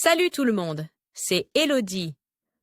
Salut tout le monde, c'est Elodie.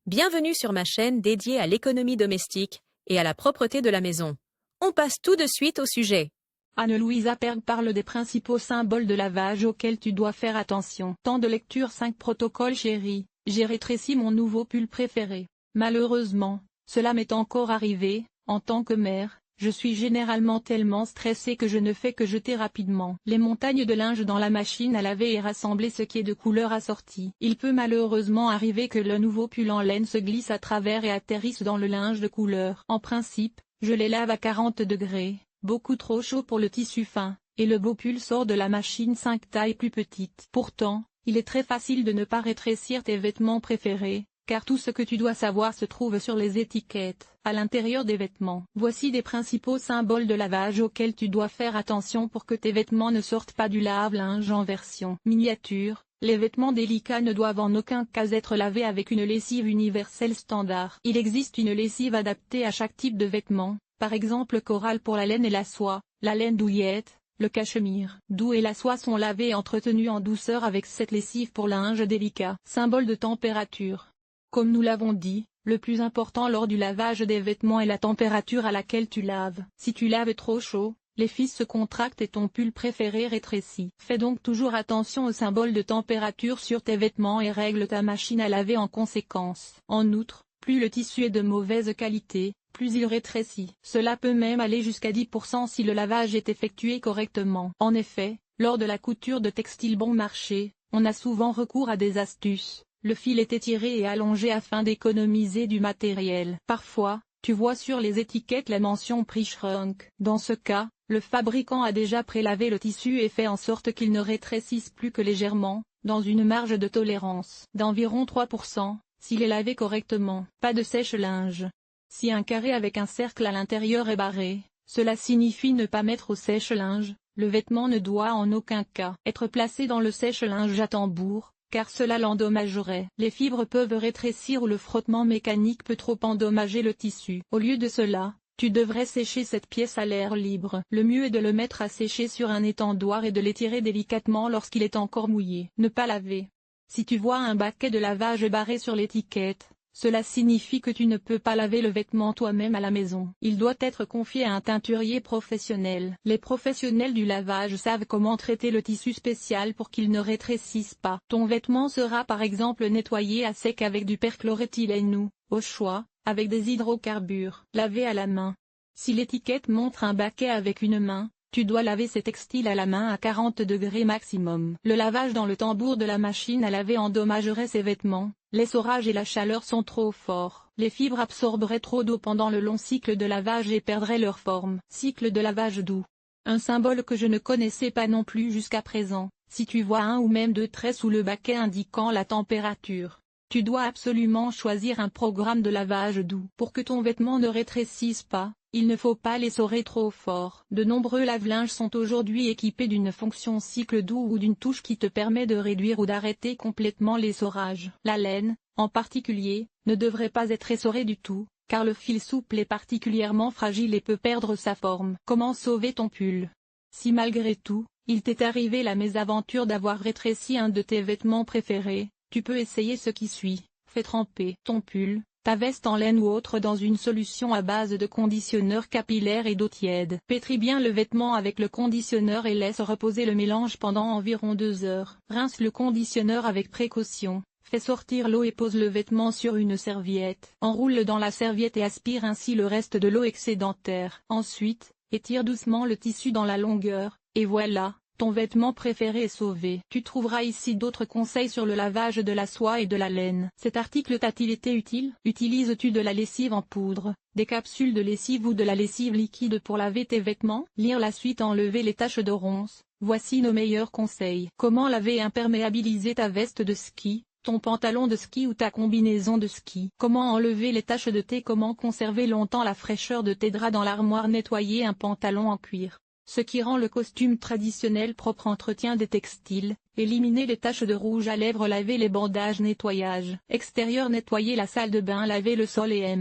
Bienvenue sur ma chaîne dédiée à l'économie domestique et à la propreté de la maison. On passe tout de suite au sujet. Anne-Louise Apergue parle des principaux symboles de lavage auxquels tu dois faire attention. Temps de lecture 5 protocoles chérie, j'ai rétréci mon nouveau pull préféré. Malheureusement, cela m'est encore arrivé, en tant que mère. Je suis généralement tellement stressée que je ne fais que jeter rapidement les montagnes de linge dans la machine à laver et rassembler ce qui est de couleur assortie. Il peut malheureusement arriver que le nouveau pull en laine se glisse à travers et atterrisse dans le linge de couleur. En principe, je les lave à 40 degrés, beaucoup trop chaud pour le tissu fin, et le beau pull sort de la machine 5 tailles plus petites. Pourtant, il est très facile de ne pas rétrécir tes vêtements préférés, car tout ce que tu dois savoir se trouve sur les étiquettes, à l'intérieur des vêtements. Voici des principaux symboles de lavage auxquels tu dois faire attention pour que tes vêtements ne sortent pas du lave-linge en version miniature. Les vêtements délicats ne doivent en aucun cas être lavés avec une lessive universelle standard. Il existe une lessive adaptée à chaque type de vêtement, par exemple corail pour la laine et la soie, la laine douillette, le cachemire doux et la soie sont lavés et entretenus en douceur avec cette lessive pour linge délicat. Symbole de température. Comme nous l'avons dit, le plus important lors du lavage des vêtements est la température à laquelle tu laves. Si tu laves trop chaud, les fils se contractent et ton pull préféré rétrécit. Fais donc toujours attention au symbole de température sur tes vêtements et règle ta machine à laver en conséquence. En outre, plus le tissu est de mauvaise qualité, plus il rétrécit. Cela peut même aller jusqu'à 10% si le lavage est effectué correctement. En effet, lors de la couture de textiles bon marché, on a souvent recours à des astuces. Le fil est étiré et allongé afin d'économiser du matériel. Parfois, tu vois sur les étiquettes la mention prix shrunk. Dans ce cas, le fabricant a déjà prélavé le tissu et fait en sorte qu'il ne rétrécisse plus que légèrement, dans une marge de tolérance d'environ 3%, s'il est lavé correctement. Pas de sèche-linge. Si un carré avec un cercle à l'intérieur est barré, cela signifie ne pas mettre au sèche-linge. Le vêtement ne doit en aucun cas être placé dans le sèche-linge à tambour, car cela l'endommagerait. Les fibres peuvent rétrécir ou le frottement mécanique peut trop endommager le tissu. Au lieu de cela, tu devrais sécher cette pièce à l'air libre. Le mieux est de le mettre à sécher sur un étendoir et de l'étirer délicatement lorsqu'il est encore mouillé. Ne pas laver. Si tu vois un baquet de lavage barré sur l'étiquette, cela signifie que tu ne peux pas laver le vêtement toi-même à la maison. Il doit être confié à un teinturier professionnel. Les professionnels du lavage savent comment traiter le tissu spécial pour qu'il ne rétrécisse pas. Ton vêtement sera par exemple nettoyé à sec avec du perchloréthylène ou, au choix, avec des hydrocarbures. Laver à la main. Si l'étiquette montre un baquet avec une main, tu dois laver ces textiles à la main à 40 degrés maximum. Le lavage dans le tambour de la machine à laver endommagerait ces vêtements. L'essorage et la chaleur sont trop forts. Les fibres absorberaient trop d'eau pendant le long cycle de lavage et perdraient leur forme. Cycle de lavage doux. Un symbole que je ne connaissais pas non plus jusqu'à présent. Si tu vois un ou même deux traits sous le baquet indiquant la température, tu dois absolument choisir un programme de lavage doux. Pour que ton vêtement ne rétrécisse pas, il ne faut pas l'essorer trop fort. De nombreux lave-linges sont aujourd'hui équipés d'une fonction cycle doux ou d'une touche qui te permet de réduire ou d'arrêter complètement l'essorage. La laine, en particulier, ne devrait pas être essorée du tout, car le fil souple est particulièrement fragile et peut perdre sa forme. Comment sauver ton pull? Si malgré tout, il t'est arrivé la mésaventure d'avoir rétréci un de tes vêtements préférés, tu peux essayer ce qui suit. Fais tremper ton pull, ta veste en laine ou autre dans une solution à base de conditionneur capillaire et d'eau tiède. Pétris bien le vêtement avec le conditionneur et laisse reposer le mélange pendant environ 2 heures. Rince le conditionneur avec précaution. Fais sortir l'eau et pose le vêtement sur une serviette. Enroule dans la serviette et aspire ainsi le reste de l'eau excédentaire. Ensuite, étire doucement le tissu dans la longueur, et voilà. Ton vêtement préféré est sauvé. Tu trouveras ici d'autres conseils sur le lavage de la soie et de la laine. Cet article t'a-t-il été utile? Utilises-tu de la lessive en poudre, des capsules de lessive ou de la lessive liquide pour laver tes vêtements? Lire la suite. Enlever les taches de ronces. Voici nos meilleurs conseils. Comment laver et imperméabiliser ta veste de ski, ton pantalon de ski ou ta combinaison de ski? Comment enlever les taches de thé? Comment conserver longtemps la fraîcheur de tes draps dans l'armoire? Nettoyer un pantalon en cuir. Ce qui rend le costume traditionnel propre. Entretien des textiles, éliminer les taches de rouge à lèvres. Laver les bandages. Nettoyage extérieur. Nettoyer la salle de bain. Laver le sol et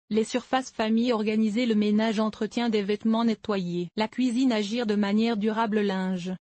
les surfaces famille. Organiser le ménage. Entretien des vêtements. Nettoyer la cuisine. Agir de manière durable. Linge.